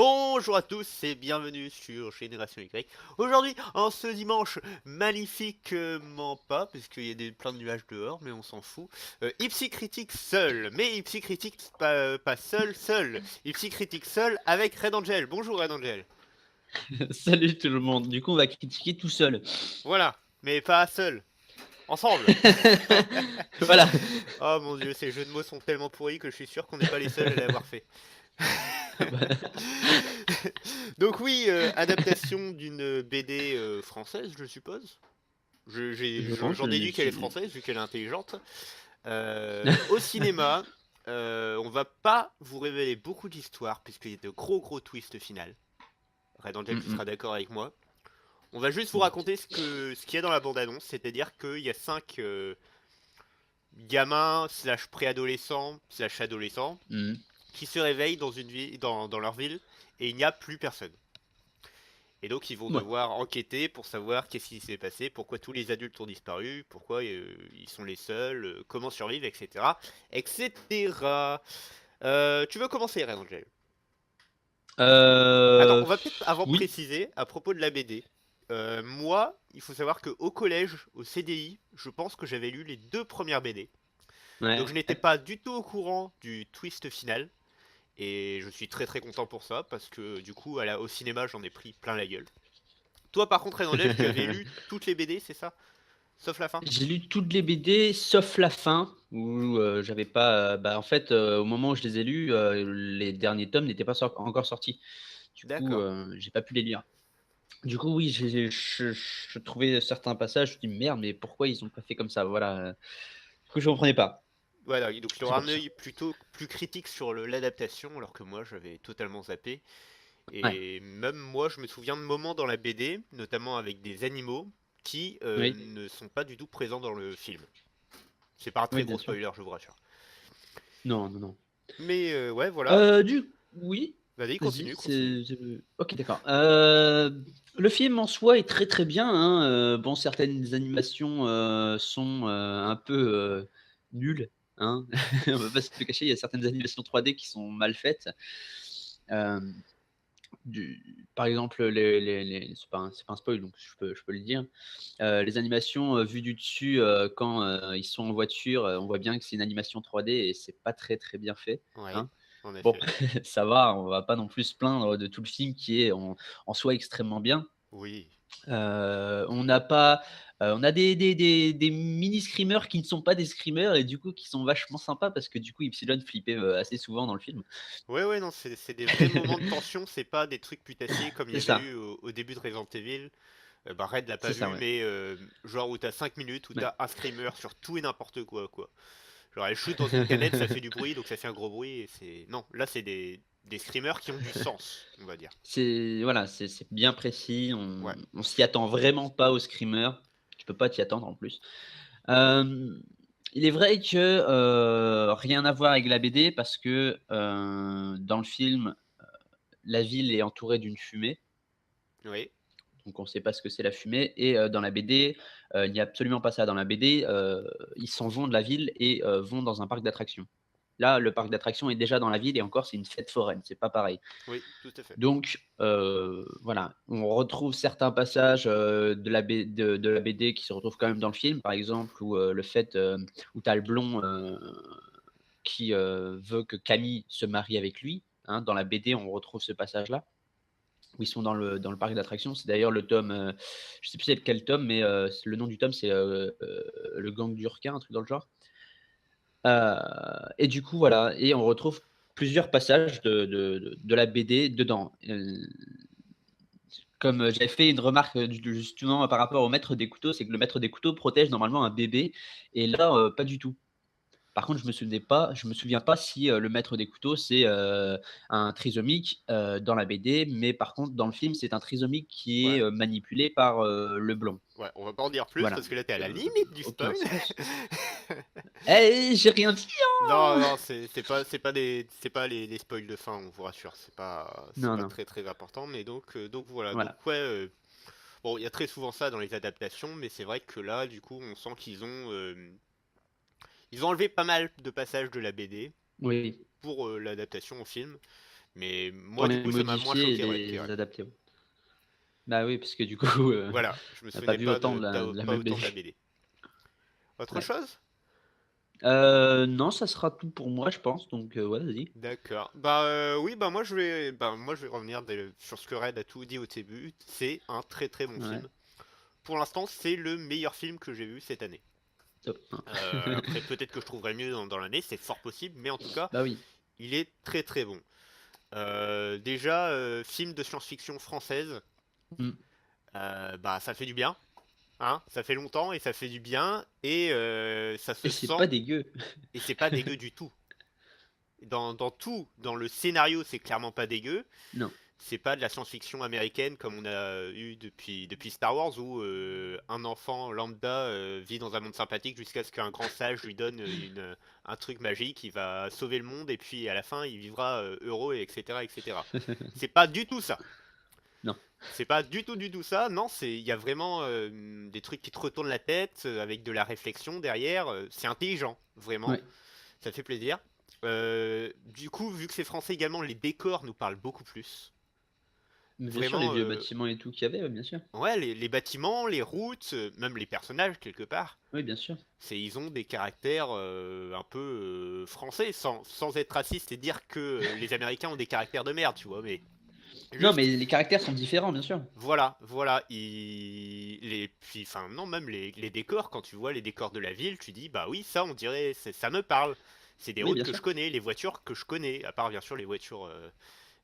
Bonjour à tous et bienvenue sur Génération Y. Aujourd'hui, en ce dimanche magnifiquement pas, puisqu'il y a plein de nuages dehors, mais on s'en fout. Ipsy Critique seul, mais Ipsy Critique pas seul. Ipsy Critique seul avec Red Angel. Bonjour Red Angel. Salut tout le monde. Du coup, on va critiquer tout seul. Voilà, mais pas seul, ensemble. Voilà. Oh mon dieu, ces jeux de mots sont tellement pourris que je suis sûr qu'on n'est pas les seuls à l'avoir fait. Donc oui, adaptation d'une BD française, je suppose. Je pense, J'en déduis qu'elle est française vu qu'elle est intelligente. Au cinéma, on va pas vous révéler beaucoup d'histoires puisqu'il y a de gros twists final. Red Angel, tu seras d'accord avec moi. On va juste vous raconter ce qu'il y a dans la bande-annonce, c'est-à-dire qu'il y a 5 gamins slash préadolescents slash adolescents Mhm. qui se réveillent dans leur ville et il n'y a plus personne. Et donc ils vont Ouais. devoir enquêter pour savoir qu'est-ce qui s'est passé, pourquoi tous les adultes ont disparu, pourquoi ils sont les seuls, comment survivre, etc. etc. Tu veux commencer, Red Angel? Attends, Euh, on va peut-être avant Oui. préciser à propos de la BD. Moi, il faut savoir qu'au collège, au CDI, je pense que j'avais lu les deux premières BD. Donc Ouais. je n'étais pas du tout au courant du twist final. Et je suis très content pour ça, parce que du coup, au cinéma, j'en ai pris plein la gueule. Toi, par contre, Red Angel, tu avais lu toutes les BD, c'est ça? Sauf la fin? J'ai lu toutes les BD sauf la fin où j'avais pas. En fait, au moment où je les ai lus, les derniers tomes n'étaient pas encore sortis. Du coup, D'accord. j'ai pas pu les lire. Du coup, oui, je trouvais certains passages. Je me dis merde, mais pourquoi ils ont pas fait comme ça? Voilà. Du coup, je comprenais pas. Voilà, donc il C'est aura pour un ça. œil plutôt plus critique sur l'adaptation, alors que moi, j'avais totalement zappé. Ouais. Et même moi, je me souviens de moments dans la BD, notamment avec des animaux, qui Oui. ne sont pas du tout présents dans le film. C'est pas un très Oui, gros bien sûr. spoiler, je vous rassure. Non, non, non. Mais ouais, voilà. Oui, Vas-y, vas-y, continue. Ok, d'accord. Le film en soi est très très bien, hein. Bon, certaines animations sont un peu nulles, hein. On va pas se le cacher, il y a certaines animations 3D qui sont mal faites. Euh, Par exemple, c'est pas un spoil, donc je peux le dire. Les animations vues du dessus quand ils sont en voiture, on voit bien que c'est une animation 3D et c'est pas très très bien fait, Ouais, hein. en Bon, effet. ça va, on va pas non plus se plaindre de tout le film qui est en soi extrêmement bien. Oui. On n'a pas, on a des mini screamers qui ne sont pas des screamers et du coup qui sont vachement sympas parce que du coup Epsilon flippait assez souvent dans le film. Ouais, non, c'est des vrais moments de tension, c'est pas des trucs putassiers comme il y C'est avait ça, eu au début de Resident Evil. Bah, Red l'a pas c'est ça, vu, ouais. mais genre où t'as 5 minutes, où Ouais. t'as un screamer sur tout et n'importe quoi, quoi. Genre elle shoot dans une canette, ça fait du bruit, donc ça fait un gros bruit, et c'est... Non, là c'est des screamers qui ont du sens, on va dire. C'est voilà, c'est bien précis, Ouais. on s'y attend vraiment pas au screamer. Tu peux pas t'y attendre en plus. Hem, il est vrai que, rien à voir avec la BD parce que, dans le film, la ville est entourée d'une fumée, Oui. donc on ne sait pas ce que c'est la fumée et dans la BD, il n'y a absolument pas ça. Dans la BD, ils s'en vont de la ville et vont dans un parc d'attractions. Là, le parc d'attractions est déjà dans la ville et encore c'est une fête foraine, c'est pas pareil. Oui, tout à fait. Donc voilà, on retrouve certains passages, de la BD qui se retrouvent quand même dans le film. Par exemple, où, le fait, où tu as le blond, qui, veut que Camille se marie avec lui, hein. Dans la BD, on retrouve ce passage-là, où ils sont dans le parc d'attractions. C'est d'ailleurs le tome, je sais plus c'est quel tome, mais le nom du tome, c'est, Le Gang du requin, un truc dans le genre. Et du coup, voilà, et on retrouve plusieurs passages de la BD dedans. Comme, j'avais fait une remarque, justement par rapport au maître des couteaux, c'est que le maître des couteaux protège normalement un bébé et là, pas du tout. Par contre, je me souviens pas si, le maître des couteaux, c'est, un trisomique, dans la BD, mais par contre dans le film, c'est un trisomique qui est, Ouais. manipulé par, le blond. Ouais, on va pas en dire plus Voilà, parce que là t'es à donc la limite du aucun spoil. sens. Eh, j'ai rien dit, Non, hein! non, c'est pas les spoils de fin, on vous rassure, c'est Non, pas non, très important, mais donc voilà, donc voilà. ouais, bon, il y a très souvent ça dans les adaptations, mais c'est vrai que là, du coup, on sent ils ont enlevé pas mal de passages de la BD Oui. pour l'adaptation au film, Mais Pour moi, du les coup, ça m'a moins modifier et choqué, ouais, que les adapter, ouais. Bah oui, parce que du coup, voilà, je me on n'a pas souvenais vu pas autant de la pas même autant de BD. la BD. Autre Ouais. chose? Non, ça sera tout pour moi, je pense, donc ouais, vas-y. D'accord. Oui, moi je vais revenir sur ce que Red a tout dit au début. C'est un très très bon Ouais, film. Pour l'instant, c'est le meilleur film que j'ai vu cette année. top 1. Après, peut-être que je trouverai mieux dans l'année, c'est fort possible, mais en tout cas, Bah oui. il est très très bon. Déjà, film de science-fiction française, Mmh. bah ça fait du bien, hein, ça fait longtemps et ça fait du bien et ça Et se c'est sent pas dégueu. et c'est pas dégueu du tout. Dans tout, dans le scénario, c'est clairement pas dégueu. Non. C'est pas de la science-fiction américaine comme on a eu depuis Star Wars où un enfant lambda vit dans un monde sympathique jusqu'à ce qu'un grand sage lui donne un truc magique, il va sauver le monde et puis à la fin il vivra heureux et etc etc. C'est pas du tout ça. Non. C'est pas du tout ça. Non, il y a vraiment des trucs qui te retournent la tête avec de la réflexion derrière. C'est intelligent, vraiment. Ouais. Ça fait plaisir. Du coup, vu que c'est français également, les décors nous parlent beaucoup plus. Mais bien sûr, les Vraiment, vieux bâtiments et tout qu'il y avait, ouais, bien sûr. ouais, les bâtiments, les routes, même les personnages quelque part, Oui, bien sûr. ils ont des caractères un peu français, sans être raciste et dire que les Américains ont des caractères de merde, tu vois, mais Non, mais juste, les caractères sont différents, bien sûr. voilà, puis, enfin, non, même les décors, quand tu vois les décors de la ville, tu dis, bah oui, ça, on dirait, ça me parle. C'est des Oui, routes bien que sûr. je connais, les voitures que je connais, à part bien sûr les voitures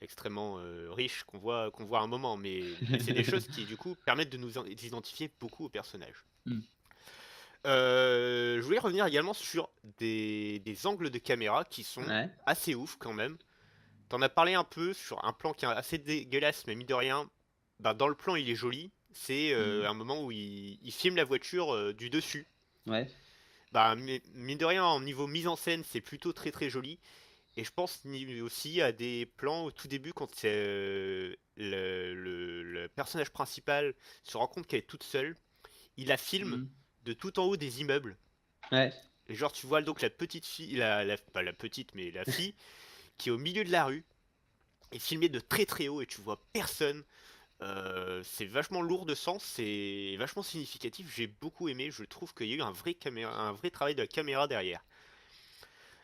extrêmement riches qu'on voit à un moment, mais c'est des choses qui du coup permettent de nous identifier beaucoup aux personnages. Mmh. Je voulais revenir également sur des angles de caméra qui sont Ouais. assez ouf quand même. T'en as parlé un peu sur un plan qui est assez dégueulasse, mais mine de rien, bah, dans le plan il est joli. C'est Mmh. un moment où il filme la voiture du dessus. Ouais. Bah, mine de rien, en niveau mise en scène, c'est plutôt très très joli. Et je pense aussi à des plans au tout début quand le personnage principal se rend compte qu'elle est toute seule. Il la filme Mmh. de tout en haut des immeubles. Ouais. Et genre tu vois donc la petite fille, pas la petite mais la fille qui est au milieu de la rue est filmée de très très haut et tu vois personne. C'est vachement lourd de sens, c'est vachement significatif. J'ai beaucoup aimé. Je trouve qu'il y a eu un vrai travail de la caméra derrière.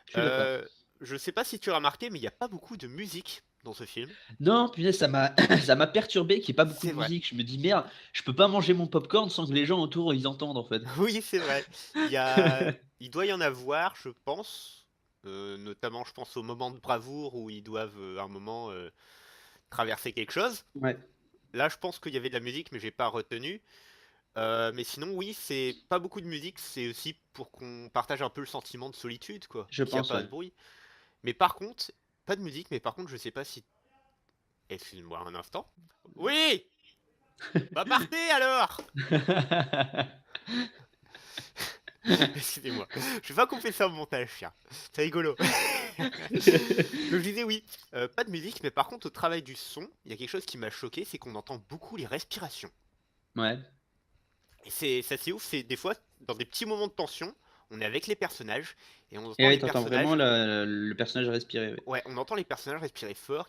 Je suis d'accord. Euh, je sais pas si tu as remarqué, mais il n'y a pas beaucoup de musique dans ce film. Non, punaise, ça m'a ça m'a perturbé qu'il y ait pas beaucoup C'est de vrai. musique. Je me dis: «Merde, je peux pas manger mon popcorn sans que les gens autour, ils entendent, en fait». Oui, c'est vrai. Il doit y en avoir, je pense. Notamment, je pense au moment de bravoure où ils doivent un moment traverser quelque chose. Ouais, Là, je pense qu'il y avait de la musique, mais j'ai pas retenu. Mais sinon, oui, c'est pas beaucoup de musique. C'est aussi pour qu'on partage un peu le sentiment de solitude, quoi. je Qu'il n'y a pense, pas ouais. de bruit. Mais par contre, pas de musique. Mais par contre, je sais pas si. Excuse-moi un instant. Oui! Bah partez alors! Excusez-moi. Je vais pas couper ça au montage, tiens. C'est rigolo. Donc je disais oui, pas de musique, mais par contre au travail du son, il y a quelque chose qui m'a choqué, c'est qu'on entend beaucoup les respirations. Ouais. Et c'est ouf, c'est des fois dans des petits moments de tension, on est avec les personnages et on Et entend ouais, les tu entends vraiment personnages, le personnage respirer, ouais. ouais, on entend les personnages respirer fort,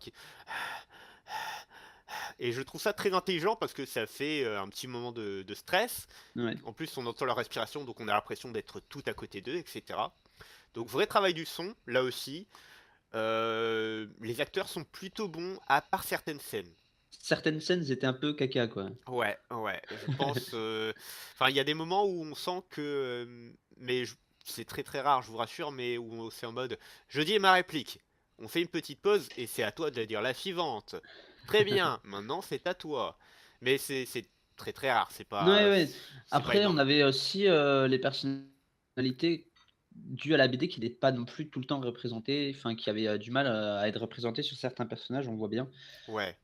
et je trouve ça très intelligent parce que ça fait un petit moment de stress. Ouais. En plus, on entend leur respiration, donc on a l'impression d'être tout à côté d'eux, etc. Donc vrai travail du son, là aussi. Les acteurs sont plutôt bons, à part certaines scènes. Certaines scènes étaient un peu caca, quoi. Ouais, ouais, je pense. Enfin, il y a des moments où on sent que. Mais c'est très très rare, je vous rassure, mais où c'est en mode. Je dis ma réplique. On fait une petite pause et c'est à toi de dire la suivante. Très bien, maintenant c'est à toi. Mais c'est très très rare, Ouais, ouais. c'est pas Après, on énorme. avait aussi, les personnalités dues à la BD qui n'étaient pas non plus tout le temps représentées, enfin qui avaient, du mal, à être représentées sur certains personnages, on le voit bien. Ouais,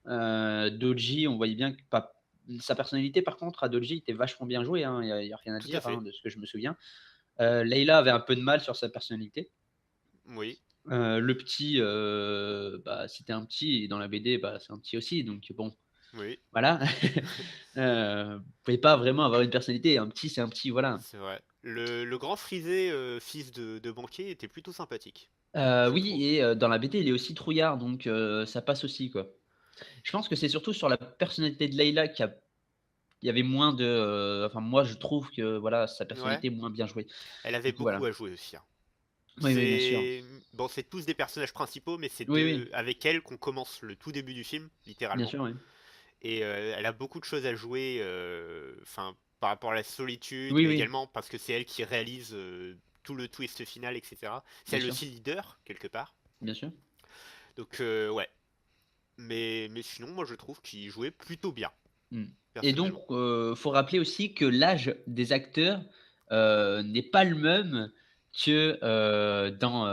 Doji, on voyait bien que pas sa personnalité par contre à Doji était vachement bien jouée, hein, il y a rien à tout à dire, hein, fait. de ce que je me souviens. Leila avait un peu de mal sur sa personnalité. Oui, Le petit, bah, c'était un petit et dans la BD, bah, c'est un petit aussi donc bon, oui, voilà. Vous pouvez pas vraiment avoir une personnalité, un petit, c'est un petit, voilà. c'est vrai. Le grand frisé, fils de banquier, était plutôt sympathique, je trouve. Oui et dans la BD, il est aussi trouillard donc ça passe aussi, quoi. Je pense que c'est surtout sur la personnalité de Layla il y avait moins de, enfin moi je trouve que voilà, sa Ouais, personnalité est moins bien jouée. elle avait Du coup beaucoup voilà. à jouer aussi, hein. Oui, oui, bien sûr. Bon, c'est tous des personnages principaux, mais c'est Oui, oui, avec elle qu'on commence le tout début du film, bien littéralement. sûr, oui. Et elle a beaucoup de choses à jouer, enfin, par rapport à la solitude, Oui, mais oui, également parce que c'est elle qui réalise tout le twist final, etc. C'est bien elle sûr, aussi leader, quelque part. bien sûr. Donc, ouais. Mais sinon, moi, je trouve qu'il jouait plutôt bien, Mmh et donc personnellement. faut rappeler aussi que l'âge des acteurs, n'est pas le même que, Dans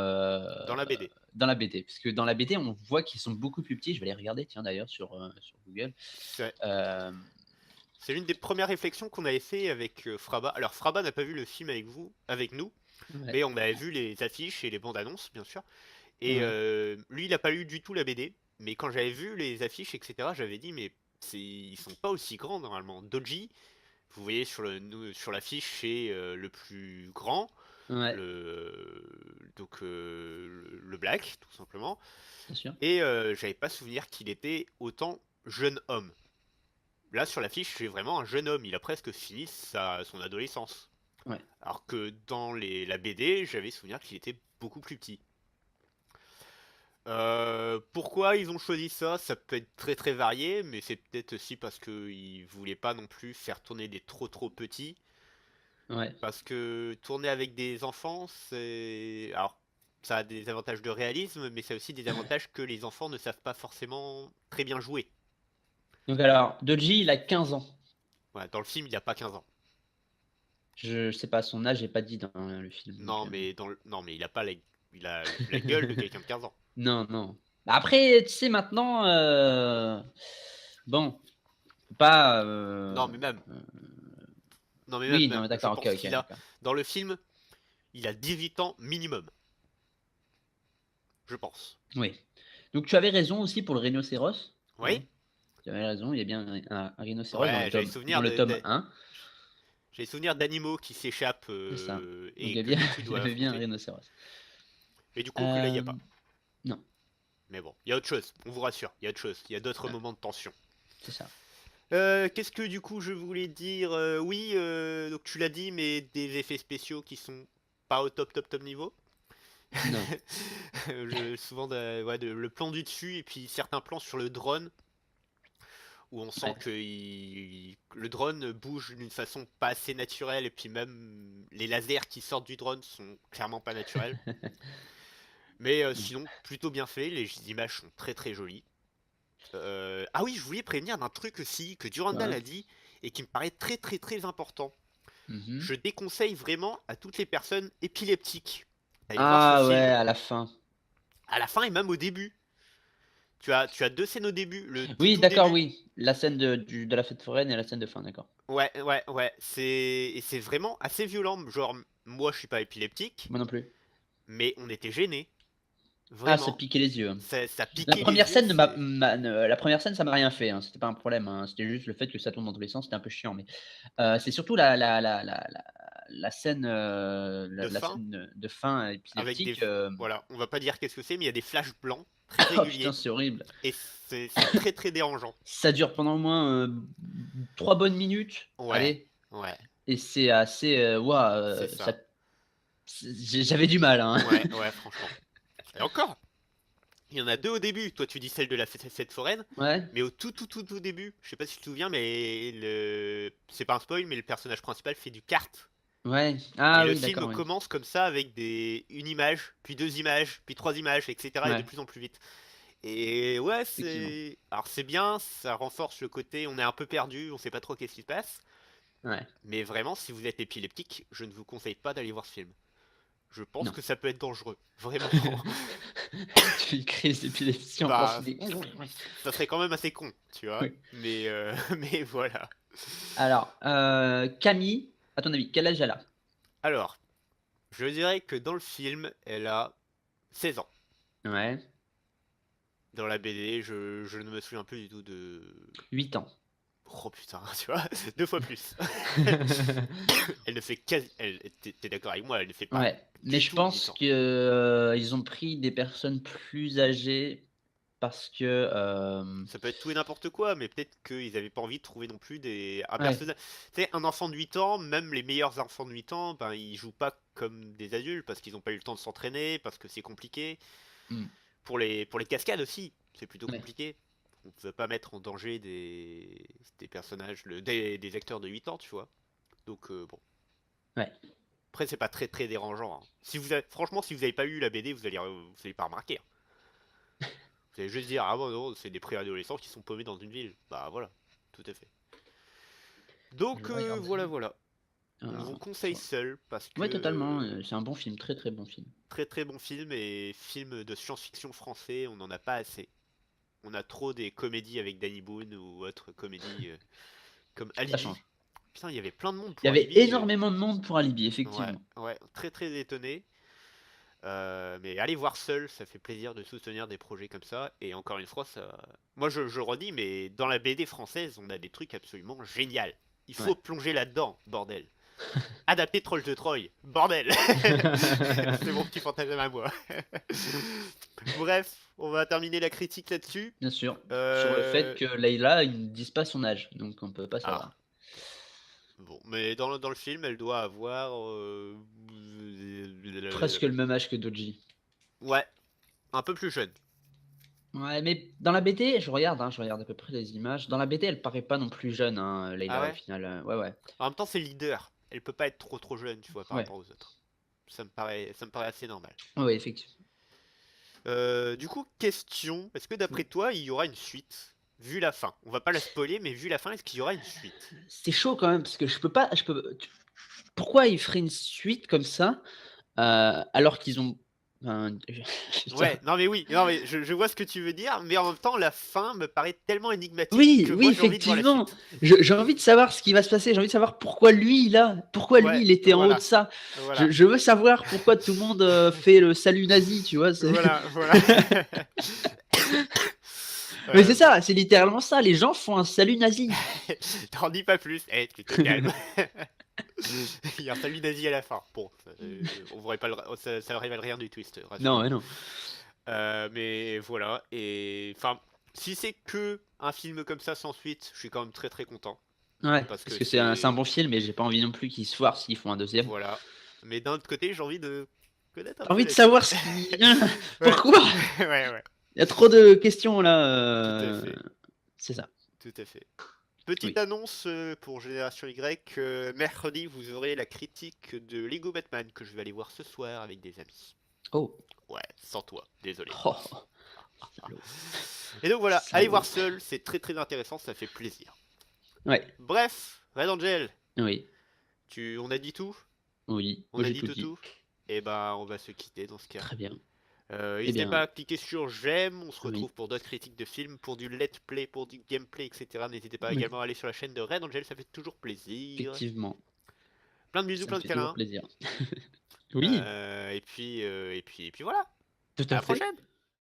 la BD. dans la BD. Parce que dans la BD, on voit qu'ils sont beaucoup plus petits. Je vais aller regarder tiens d'ailleurs sur Google. C'est Hem, c'est l'une des premières réflexions qu'on avait fait avec Fraba. Alors, Fraba n'a pas vu le film avec vous, avec nous, ouais, mais on avait vu les affiches et les bandes annonces, bien sûr. Et ouais. lui, il a pas lu du tout la BD. Mais quand j'avais vu les affiches, etc., j'avais dit, mais ils sont pas aussi grands normalement. Doji, vous voyez sur l'affiche, c'est le plus grand, Ouais, le black, tout simplement. bien sûr. Et j'avais pas souvenir qu'il était autant jeune homme. Là, sur l'affiche, c'est vraiment un jeune homme. Il a presque fini son adolescence. Ouais. Alors que dans la BD, j'avais souvenir qu'il était beaucoup plus petit. Pourquoi ils ont choisi ça? Ça peut être très très varié, mais c'est peut-être aussi parce qu'ils voulaient pas non plus faire tourner des trop petits. Ouais. Parce que tourner avec des enfants, c'est... Alors, ça a des avantages de réalisme, mais ça a aussi des avantages que les enfants ne savent pas forcément très bien jouer. Donc alors, Doji, il a 15 ans. Voilà, dans le film, il n'y a pas 15 ans. Je sais pas son âge est pas dit dans le film donc Non, mais il a pas il a la gueule de quelqu'un de 15 ans. non, non. Après, tu sais maintenant, bon, faut pas, Non, mais même, non, mais oui, non, même, mais je d'accord, OK, pense OK, qu'il a, d'accord. dans le film, il a 18 ans minimum, je pense. Oui. Donc tu avais raison aussi pour le rhinocéros, Oui? hein. Tu avais raison, il y a bien un rhinocéros Ouais, dans le tome 1, j'avais souvenir d'animaux qui s'échappent c'est ça. Donc il et y a que bien du coup ils il y doivent avait bien un affronter. rhinocéros. Et du coup, que là, il n'y a pas. Hem, non, Mais bon, il y a autre chose, on vous rassure, il y a autre chose, il y a d'autres ouais, moments de tension. c'est ça. Qu'est-ce que du coup je voulais dire? Oui, donc tu l'as dit, mais des effets spéciaux qui sont pas au top niveau. Non, Souvent, le plan du dessus et puis certains plans sur le drone où on sent ouais. que le drone bouge d'une façon pas assez naturelle et puis même les lasers qui sortent du drone sont clairement pas naturels. Mais Non, sinon, plutôt bien fait, les images sont très très jolies. Ah oui, je voulais prévenir d'un truc aussi que Durandal quoi? a dit et qui me paraît très très très important. Mmh. Je déconseille vraiment à toutes les personnes épileptiques d'aller voir ce Ah ouais, film. à la fin. À la fin et même au début. Tu as deux scènes au début. Le tout Oui, tout d'accord, début. oui. La scène de la fête foraine et la scène de fin, d'accord. Ouais. C'est vraiment assez violent. Genre, moi je suis pas épileptique, Moi non plus. mais on était gênés. Ah, ça Vraiment. piquait les yeux, hein. Ça La piquait première les yeux, scène c'est... la première scène, ça m'a rien fait, hein, c'était pas un problème, hein. C'était juste le fait que ça tourne dans tous les sens, c'était un peu chiant, mais c'est surtout la scène, De la fin, scène de fin avec des... épileptique, Voilà, on va pas dire qu'est-ce que c'est, mais il y a des flashs blancs très oh putain, réguliers. c'est horrible. Et c'est très très dérangeant. Ça dure pendant au moins, 3 bonnes minutes, Ouais, allez, ouais, et c'est assez, waouh, c'est ça ça. j'avais du mal, hein. Ouais, franchement. Et encore, il y en a deux au début. Toi, tu dis celle de la fête foraine, Ouais, mais au tout début, je sais pas si tu te souviens, mais c'est pas un spoil, mais le personnage principal fait du kart. ouais. Et Ah le oui, film d'accord, oui. commence comme ça avec une image, puis deux images, puis trois images, etc. et de Ouais, plus en plus vite. Et ouais, effectivement. alors c'est bien, ça renforce le côté, on est un peu perdu, on sait pas trop qu'est-ce qui se passe. Ouais. Mais vraiment, si vous êtes épileptique, je ne vous conseille pas d'aller voir ce film. Je pense Non. que ça peut être dangereux, vraiment. Tu fais une crise d'épilepsie en pensant Bah, des ça serait quand même assez con, tu vois. oui. Mais, mais voilà. Alors, Camille, à ton avis, quel âge elle a? Alors, je dirais que dans le film, elle a 16 ans. Ouais, Dans la BD, je ne me souviens plus du tout de... 8 ans. Oh putain, tu vois, 2 fois plus. Elle ne fait quasi... T'es d'accord avec moi, elle ne fait pas Ouais, mais du je tout pense 8 ans. que, ils ont pris des personnes plus âgées parce que, Ça peut être tout et n'importe quoi, mais peut-être qu'ils avaient pas envie de trouver non plus un ouais, personnage. Tu sais, un enfant de 8 ans, même les meilleurs enfants de 8 ans, ben ils jouent pas comme des adultes parce qu'ils ont pas eu le temps de s'entraîner, parce que c'est compliqué. mmh, Pour les cascades aussi, c'est plutôt ouais, compliqué. On ne veut pas mettre en danger des personnages, des acteurs de 8 ans, tu vois. Donc bon. ouais. Après, c'est pas très très dérangeant, hein. Franchement, si vous avez pas eu la BD, vous allez pas remarquer, hein. Vous allez juste dire, ah bon, non, c'est des préadolescents qui sont paumés dans une ville. Bah voilà, tout à fait. Je Donc regarderai, voilà, voilà. On vous conseille sur Seul parce ouais, totalement, que c'est un bon film, très, très bon film. très très bon film et film de science-fiction français, on n'en a pas assez. On a trop des comédies avec Danny Boone ou autres comédies comme Ça Alibi. change. Putain, il y avait plein de monde Il y pour avait Alibi. énormément de monde pour Alibi, Ouais, effectivement. ouais, très très étonné. Mais allez voir Seul, ça fait plaisir de soutenir des projets comme ça. Et encore une fois, moi je redis, mais dans la BD française, on a des trucs absolument géniaux. Il faut Ouais. plonger là-dedans, bordel. Adapter Troll de Troy, bordel. C'est mon petit fantasme à moi. Bref, on va terminer la critique là-dessus. Bien sûr, sur le fait Euh... que Leïla, ils ne disent pas son âge, donc on peut pas Ah, savoir. bon, mais dans le film, elle doit avoir... Presque le même âge que Doji. Ouais, un peu plus jeune. Ouais, mais dans la BD, je regarde à peu près les images. Dans la BD, elle paraît pas non plus jeune, hein, Ah Leïla, au ouais? final. Ouais, ouais. En même temps, c'est le leader. Elle peut pas être trop trop jeune, tu vois, par Ouais, rapport aux autres. Ça me paraît assez normal. ouais, ouais, effectivement. Du coup, question, est-ce que d'après toi, il y aura une suite? Vu la fin. On va pas la spoiler, mais vu la fin, est-ce qu'il y aura une suite? C'est chaud quand même, parce que je peux pas. Pourquoi ils feraient une suite comme ça, alors qu'ils ont. Enfin, je veux dire- Ouais, non mais oui, non mais je vois ce que tu veux dire, mais en même temps, la fin me paraît tellement énigmatique Oui, que oui, moi j'ai envie de voir la effectivement. suite. J'ai envie de savoir ce qui va se passer. J'ai envie de savoir pourquoi lui, là, pourquoi lui, Ouais, il était en haut de voilà, ça. voilà, Je veux savoir pourquoi tout le monde fait le salut nazi, tu vois. voilà, voilà. Mais c'est Euh, ça, c'est littéralement ça. Les gens font un salut nazi. T'en dis pas plus, eh, tu te calmes. Il y a un salut nazi à la fin. Bon, on verrait pas ça révèle rien du twist, Non, rassure-moi. mais non. Mais voilà, et enfin, si c'est que un film comme ça sans suite, je suis quand même très très content. Ouais, Parce parce que que c'est un c'est... bon film et j'ai pas envie non plus qu'ils se foirent s'ils font un deuxième. Voilà. Mais d'un autre côté, j'ai envie de connaître un J'ai peu envie de la suite. savoir ce qui. Ouais, Pourquoi? ouais, ouais, Il y a trop de questions là. tout à fait, C'est ça. tout à fait. Petite Oui. annonce pour Génération Y, mercredi vous aurez la critique de Lego Batman que je vais aller voir ce soir avec des amis. Oh. Ouais, sans toi, désolé. Oh. Salaud. Et donc voilà, allez voir Salaud. seul, c'est très très intéressant, ça fait plaisir. Ouais. Bref, Red Angel, Oui. on a dit tout? Oui. On Moi a j'ai dit tout tout dit. tout? Eh ben, on va se quitter dans ce cas. Très bien. Eh N'hésitez pas bien, à cliquer sur j'aime, on se retrouve oui. pour d'autres critiques de films, pour du let's play, pour du gameplay, etc. N'hésitez pas Oui. également à aller sur la chaîne de Red Angel, ça fait toujours plaisir. Effectivement. Plein de bisous, Ça me plein de fait toujours câlins. plaisir. Oui. Et puis voilà. Tout À à la fait. prochaine.